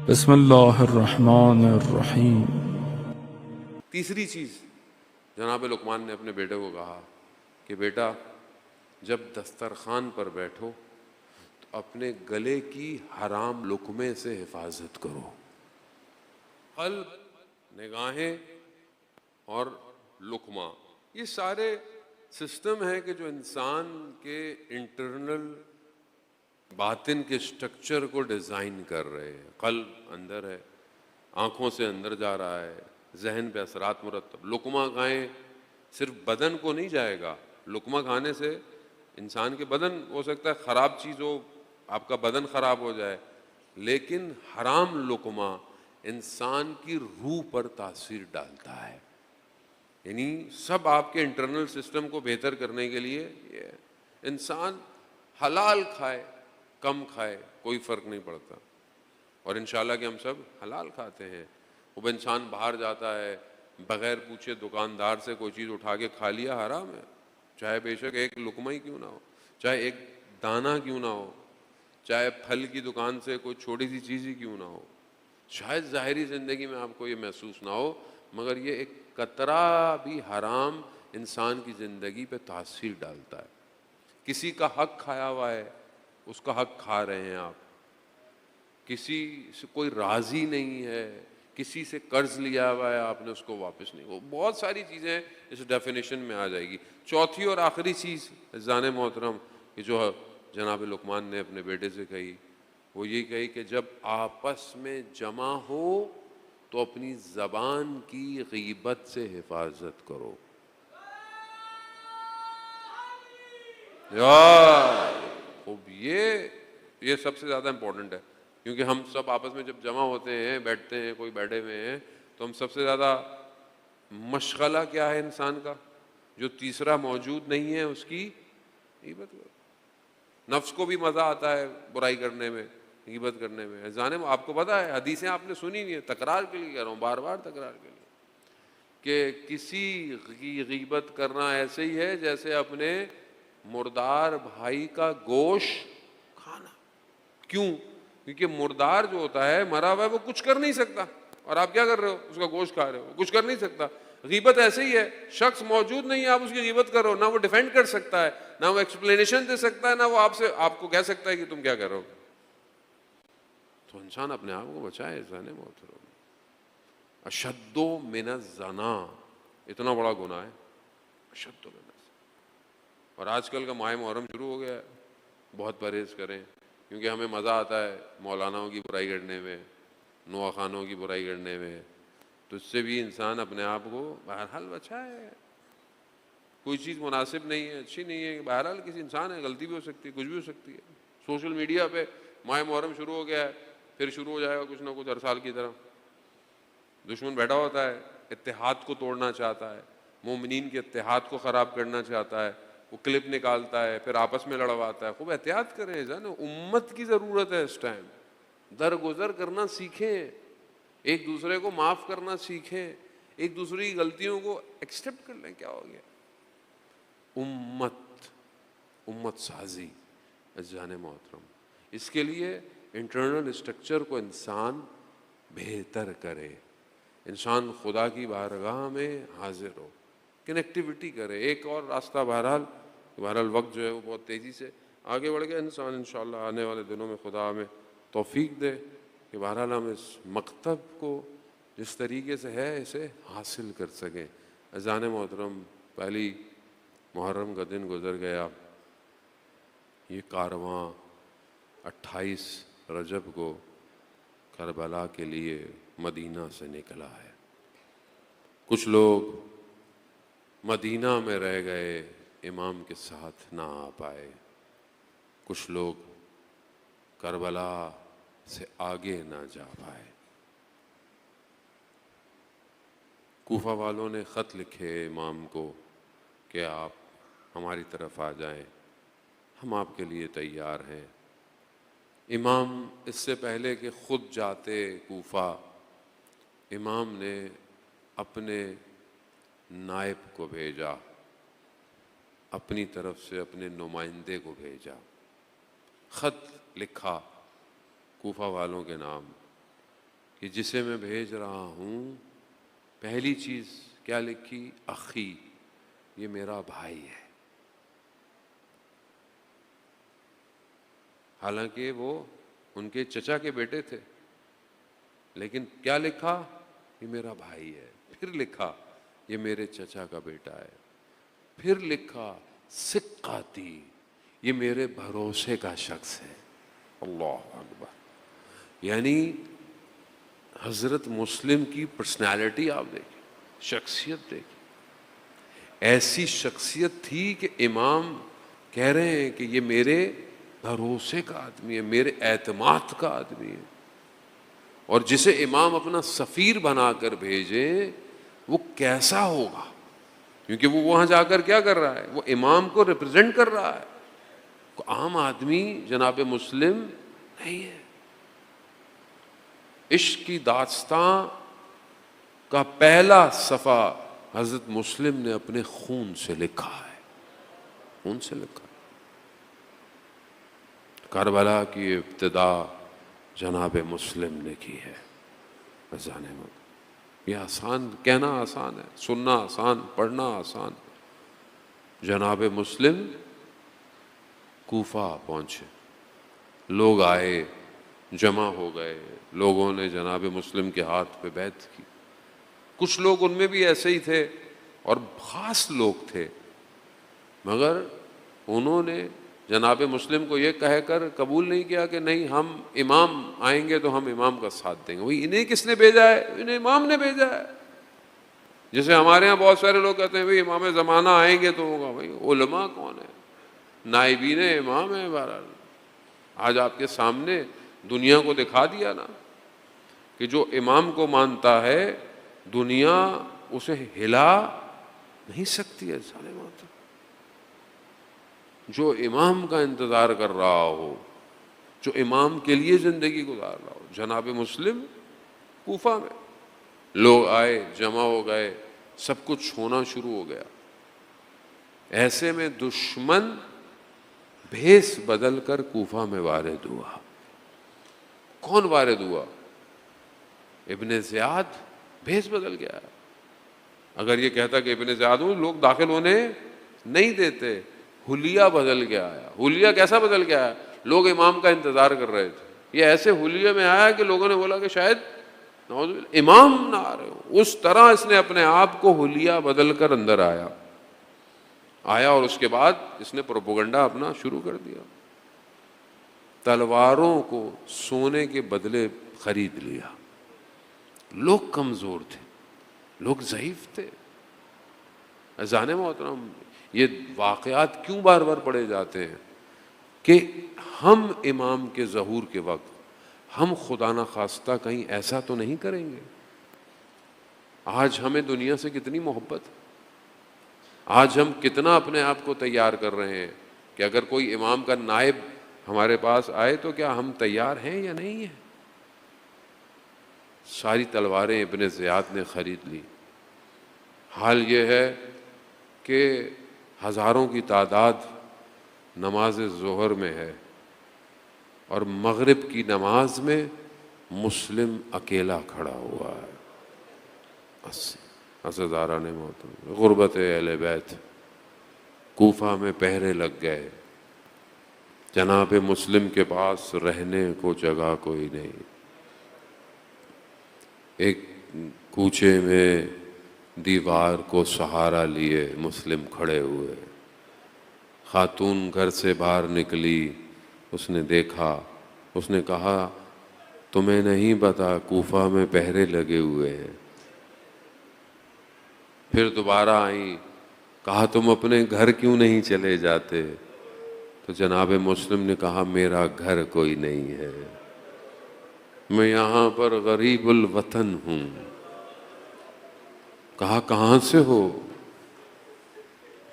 بسم اللہ الرحمن الرحیم۔ تیسری چیز جناب لقمان نے اپنے بیٹے کو کہا کہ بیٹا جب دسترخوان پر بیٹھو تو اپنے گلے کی حرام لقمے سے حفاظت کرو۔ قلب، نگاہیں اور لقمہ، یہ سارے سسٹم ہیں کہ جو انسان کے انٹرنل باطن کے سٹرکچر کو ڈیزائن کر رہے ہیں۔ قلب اندر ہے، آنکھوں سے اندر جا رہا ہے، ذہن پہ اثرات مرتب۔ لقمہ کھائیں صرف بدن کو نہیں جائے گا، لقمہ کھانے سے انسان کے بدن ہو سکتا ہے خراب چیز ہو، آپ کا بدن خراب ہو جائے، لیکن حرام لقمہ انسان کی روح پر تاثیر ڈالتا ہے۔ یعنی سب آپ کے انٹرنل سسٹم کو بہتر کرنے کے لیے یہ انسان حلال کھائے کم کھائے کوئی فرق نہیں پڑتا، اور انشاءاللہ کہ ہم سب حلال کھاتے ہیں۔ وہ انسان باہر جاتا ہے بغیر پوچھے دکاندار سے کوئی چیز اٹھا کے کھا لیا، حرام ہے، چاہے بے شک ایک لقمہ ہی کیوں نہ ہو، چاہے ایک دانہ کیوں نہ ہو، چاہے پھل کی دکان سے کوئی چھوٹی سی چیز ہی کیوں نہ ہو۔ شاید ظاہری زندگی میں آپ کو یہ محسوس نہ ہو، مگر یہ ایک قطرہ بھی حرام انسان کی زندگی پہ تاثیر ڈالتا ہے۔ کسی کا حق کھایا ہوا ہے، اس کا حق کھا رہے ہیں آپ، کسی سے کوئی راضی نہیں ہے، کسی سے قرض لیا ہوا ہے آپ نے، اس کو واپس نہیں، وہ بہت ساری چیزیں اس ڈیفینیشن میں آ جائے گی۔ چوتھی اور آخری چیز عزیزان محترم کہ جو جناب لقمان نے اپنے بیٹے سے کہی، وہ یہ کہی کہ جب آپس میں جمع ہو تو اپنی زبان کی غیبت سے حفاظت کرو۔ خوب، یہ سب سے زیادہ امپورٹنٹ ہے، کیونکہ ہم سب آپس میں جب جمع ہوتے ہیں، بیٹھتے ہیں، کوئی بیٹھے ہوئے ہیں، تو ہم سب سے زیادہ مشغلہ کیا ہے انسان کا؟ جو تیسرا موجود نہیں ہے اس کی غیبت کرو۔ نفس کو بھی مزہ آتا ہے برائی کرنے میں، غیبت کرنے میں۔ جانے آپ کو پتہ ہے، حدیثیں آپ نے سنی نہیں ہے، تکرار کے لیے کہہ رہا ہوں، بار بار تکرار کے لیے، کہ کسی کی غیبت کرنا ایسے ہی ہے جیسے اپنے مردار بھائی کا گوشت کھانا۔ کیوں؟ کیونکہ مردار جو ہوتا ہے، مرا ہوا ہے، وہ کچھ کر نہیں سکتا، اور آپ کیا کر رہے ہو؟ اس کا گوشت کھا رہے ہو، کچھ کر نہیں سکتا۔ غیبت ایسے ہی ہے، شخص موجود نہیں ہے، آپ اس کی غیبت کر رہے ہو، نہ وہ ڈیفینڈ کر سکتا ہے، نہ وہ ایکسپلینیشن دے سکتا ہے، نہ وہ آپ کو کہہ سکتا ہے کہ تم کیا کر رہے ہو۔ تو انسان اپنے آپ کو بچائے، ذہن محترم۔ اشد من الزنا، اتنا بڑا گناہ ہے، اشد من الزنا۔ اور آج کل کا ماہ محرم شروع ہو گیا ہے، بہت پرہیز کریں، کیونکہ ہمیں مزہ آتا ہے مولاناؤں کی برائی کرنے میں، نوا خانوں کی برائی کرنے میں، تو اس سے بھی انسان اپنے آپ کو بہرحال بچائے۔ کوئی چیز مناسب نہیں ہے، اچھی نہیں ہے، بہرحال کسی انسان ہے، غلطی بھی ہو سکتی ہے، کچھ بھی ہو سکتی ہے۔ سوشل میڈیا پہ ماہ محرم شروع ہو گیا ہے، پھر شروع ہو جائے گا کچھ نہ کچھ ہر سال کی طرح۔ دشمن بیٹھا ہوتا ہے، اتحاد کو توڑنا چاہتا ہے، مومنین کے اتحاد کو خراب کرنا چاہتا ہے، وہ کلپ نکالتا ہے، پھر آپس میں لڑواتا ہے۔ خوب احتیاط کریں، جانا امت کی ضرورت ہے اس ٹائم۔ درگزر کرنا سیکھیں، ایک دوسرے کو معاف کرنا سیکھیں، ایک دوسرے کی غلطیوں کو ایکسیپٹ کر لیں۔ کیا ہو گیا؟ امت سازی عزیزان محترم، اس کے لیے انٹرنل اسٹرکچر کو انسان بہتر کرے، انسان خدا کی بارگاہ میں حاضر ہو، کنیکٹیوٹی کرے۔ ایک اور راستہ بہرحال وقت جو ہے وہ بہت تیزی سے آگے بڑھ گیا، انسان انشاءاللہ آنے والے دنوں میں خدا ہمیں توفیق دے کہ بہرحال ہم اس مکتب کو جس طریقے سے ہے اسے حاصل کر سکیں۔ عزیزان محترم، پہلی محرم کا دن گزر گیا، یہ کارواں 28 رجب کو کربلا کے لیے مدینہ سے نکلا ہے۔ کچھ لوگ مدینہ میں رہ گئے، امام کے ساتھ نہ آ پائے، کچھ لوگ کربلا سے آگے نہ جا پائے۔ کوفہ والوں نے خط لکھے امام کو کہ آپ ہماری طرف آ جائیں، ہم آپ کے لیے تیار ہیں۔ امام اس سے پہلے کہ خود جاتے کوفہ، امام نے اپنے نائب کو بھیجا، اپنی طرف سے اپنے نمائندے کو بھیجا، خط لکھا کوفہ والوں کے نام کہ جسے میں بھیج رہا ہوں، پہلی چیز کیا لکھی؟ اخی، یہ میرا بھائی ہے۔ حالانکہ وہ ان کے چچا کے بیٹے تھے، لیکن کیا لکھا؟ یہ میرا بھائی ہے۔ پھر لکھا یہ میرے چچا کا بیٹا ہے۔ پھر لکھا ثقاتی، یہ میرے بھروسے کا شخص ہے۔ اللہ اکبر! یعنی حضرت مسلم کی پرسنالٹی آپ دیکھیں، شخصیت دیکھیں، ایسی شخصیت تھی کہ امام کہہ رہے ہیں کہ یہ میرے بھروسے کا آدمی ہے، میرے اعتماد کا آدمی ہے، اور جسے امام اپنا سفیر بنا کر بھیجیں وہ کیسا ہوگا؟ کیونکہ وہ وہاں جا کر کیا کر رہا ہے؟ وہ امام کو ریپرزینٹ کر رہا ہے، کوئی عام آدمی جناب مسلم نہیں ہے۔ عشق کی داستان کا پہلا صفحہ حضرت مسلم نے اپنے خون سے لکھا ہے، خون سے لکھا ہے۔ کربلا کی ابتدا جناب مسلم نے کی ہے۔ بزانے میں یہ آسان، کہنا آسان ہے، سننا آسان، پڑھنا آسان۔ جناب مسلم کوفہ پہنچے، لوگ آئے، جمع ہو گئے، لوگوں نے جناب مسلم کے ہاتھ پہ بیعت کی۔ کچھ لوگ ان میں بھی ایسے ہی تھے اور خاص لوگ تھے، مگر انہوں نے جناب مسلم کو یہ کہہ کر قبول نہیں کیا کہ نہیں، ہم امام آئیں گے تو ہم امام کا ساتھ دیں گے۔ وہی انہیں کس نے بھیجا ہے؟ انہیں امام نے بھیجا ہے۔ جیسے ہمارے ہاں بہت سارے لوگ کہتے ہیں بھئی امام زمانہ آئیں گے تو ہوگا۔ بھئی علماء کون ہے؟ نائبین امام ہیں۔ بہرحال آج آپ کے سامنے دنیا کو دکھا دیا نا کہ جو امام کو مانتا ہے دنیا اسے ہلا نہیں سکتی ہے۔ سارے مانتے، جو امام کا انتظار کر رہا ہو، جو امام کے لیے زندگی گزار رہا ہو۔ جناب مسلم کوفہ میں لوگ آئے، جمع ہو گئے، سب کچھ ہونا شروع ہو گیا۔ ایسے میں دشمن بھیس بدل کر کوفہ میں وارد ہوا۔ کون وارد ہوا؟ ابن زیاد بھیس بدل گیا۔ اگر یہ کہتا کہ ابن زیاد ہوں، لوگ داخل ہونے نہیں دیتے۔ حلیہ بدل کے آیا۔ حلیہ کیسا بدل کے آیا؟ لوگ امام کا انتظار کر رہے تھے، یہ ایسے حلیہ میں آیا کہ لوگوں نے بولا کہ شاید نعوذ باللہ امام نہ آ رہے ہو۔ اس طرح اس نے اپنے آپ کو حلیہ بدل کر اندر آیا اور اس کے بعد اس نے پروپیگنڈا اپنا شروع کر دیا۔ تلواروں کو سونے کے بدلے خرید لیا۔ لوگ کمزور تھے، لوگ ضعیف تھے۔ اذان محترم، یہ واقعات کیوں بار بار پڑھے جاتے ہیں؟ کہ ہم امام کے ظہور کے وقت ہم خدا نخواستہ کہیں ایسا تو نہیں کریں گے۔ آج ہمیں دنیا سے کتنی محبت ہے، آج ہم کتنا اپنے آپ کو تیار کر رہے ہیں کہ اگر کوئی امام کا نائب ہمارے پاس آئے تو کیا ہم تیار ہیں یا نہیں ہیں؟ ساری تلواریں ابن زیاد نے خرید لی۔ حال یہ ہے کہ ہزاروں کی تعداد نماز ظہر میں ہے اور مغرب کی نماز میں مسلم اکیلا کھڑا ہوا ہے۔ عزیزاران محترم، غربت اہل بیت، کوفہ میں پہرے لگ گئے۔ جناب مسلم کے پاس رہنے کو جگہ کوئی نہیں۔ ایک کوچے میں دیوار کو سہارا لیے مسلم کھڑے ہوئے۔ خاتون گھر سے باہر نکلی، اس نے دیکھا، اس نے کہا تمہیں نہیں پتا کوفہ میں پہرے لگے ہوئے ہیں؟ پھر دوبارہ آئیں، کہا تم اپنے گھر کیوں نہیں چلے جاتے؟ تو جناب مسلم نے کہا میرا گھر کوئی نہیں ہے، میں یہاں پر غریب الوطن ہوں۔ کہا کہاں سے ہو؟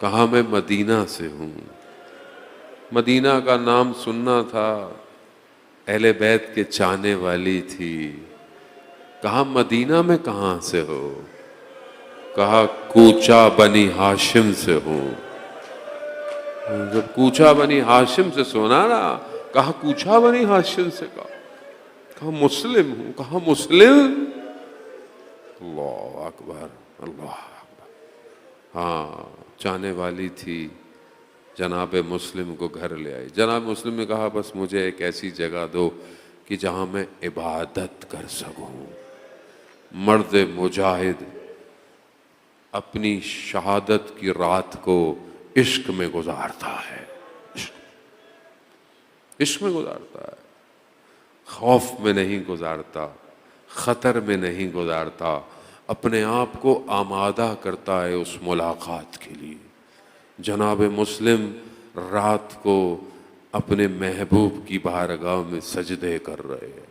کہا میں مدینہ سے ہوں۔ مدینہ کا نام سننا تھا، اہل بیت کے چاہنے والی تھی۔ کہا مدینہ میں کہاں سے ہو؟ کہا کوچہ بنی ہاشم سے ہوں۔ جب کوچہ بنی ہاشم سے سنا نا، کہا کوچہ بنی ہاشم سے، کہا کہا مسلم ہوں. کہا مسلم؟ اللہ اکبر، اللہ اکبر. ہاں، چاہنے والی تھی، جناب مسلم کو گھر لے آئی. جناب مسلم نے کہا بس مجھے ایک ایسی جگہ دو کہ جہاں میں عبادت کر سکوں. مرد مجاہد اپنی شہادت کی رات کو عشق میں گزارتا ہے، عشق میں گزارتا ہے، خوف میں نہیں گزارتا، خطر میں نہیں گزارتا، اپنے آپ کو آمادہ کرتا ہے اس ملاقات کے لیے. جناب مسلم رات کو اپنے محبوب کی بارگاہ میں سجدے کر رہے ہیں،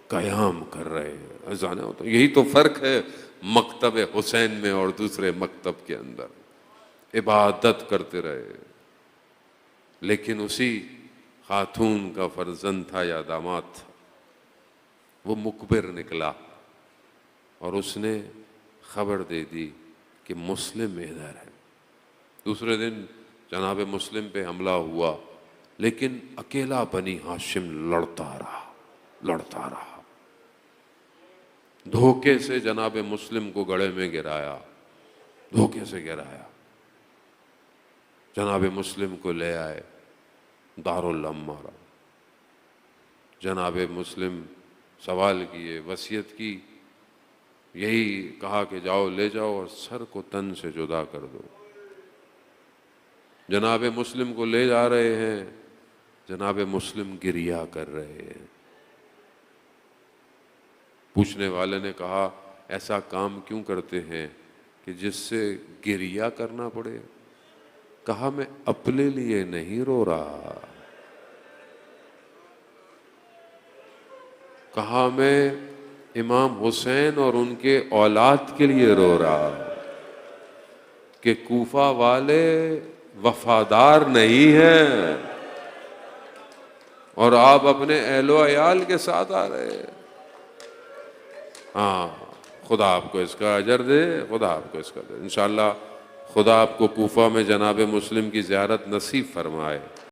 قیام کر رہے ہیں. اذان ہوتا ہے. یہی تو فرق ہے مکتب حسین میں اور دوسرے مکتب کے اندر. عبادت کرتے رہے. لیکن اسی خاتون کا فرزند تھا یا داماد تھا، وہ مقبر نکلا اور اس نے خبر دے دی کہ مسلم ادھر ہے. دوسرے دن جناب مسلم پہ حملہ ہوا، لیکن اکیلا بنی ہاشم لڑتا رہا. دھوکے سے جناب مسلم کو گڑھے میں گرایا، دھوکے سے گرایا. جناب مسلم کو لے آئے دارالامارہ. جناب مسلم سوال کیے، وصیت کی، یہی کہا کہ جاؤ لے جاؤ اور سر کو تن سے جدا کر دو. جناب مسلم کو لے جا رہے ہیں، جناب مسلم گریہ کر رہے ہیں. پوچھنے والے نے کہا ایسا کام کیوں کرتے ہیں کہ جس سے گریہ کرنا پڑے؟ کہا میں اپنے لیے نہیں رو رہا، کہا میں امام حسین اور ان کے اولاد کے لیے رو رہا کہ کوفہ والے وفادار نہیں ہیں اور آپ اپنے اہل و عیال کے ساتھ آ رہے ہیں. ہاں، خدا آپ کو اس کا اجر دے، خدا آپ کو اس کا دے. انشاءاللہ خدا آپ کو کوفہ میں جناب مسلم کی زیارت نصیب فرمائے.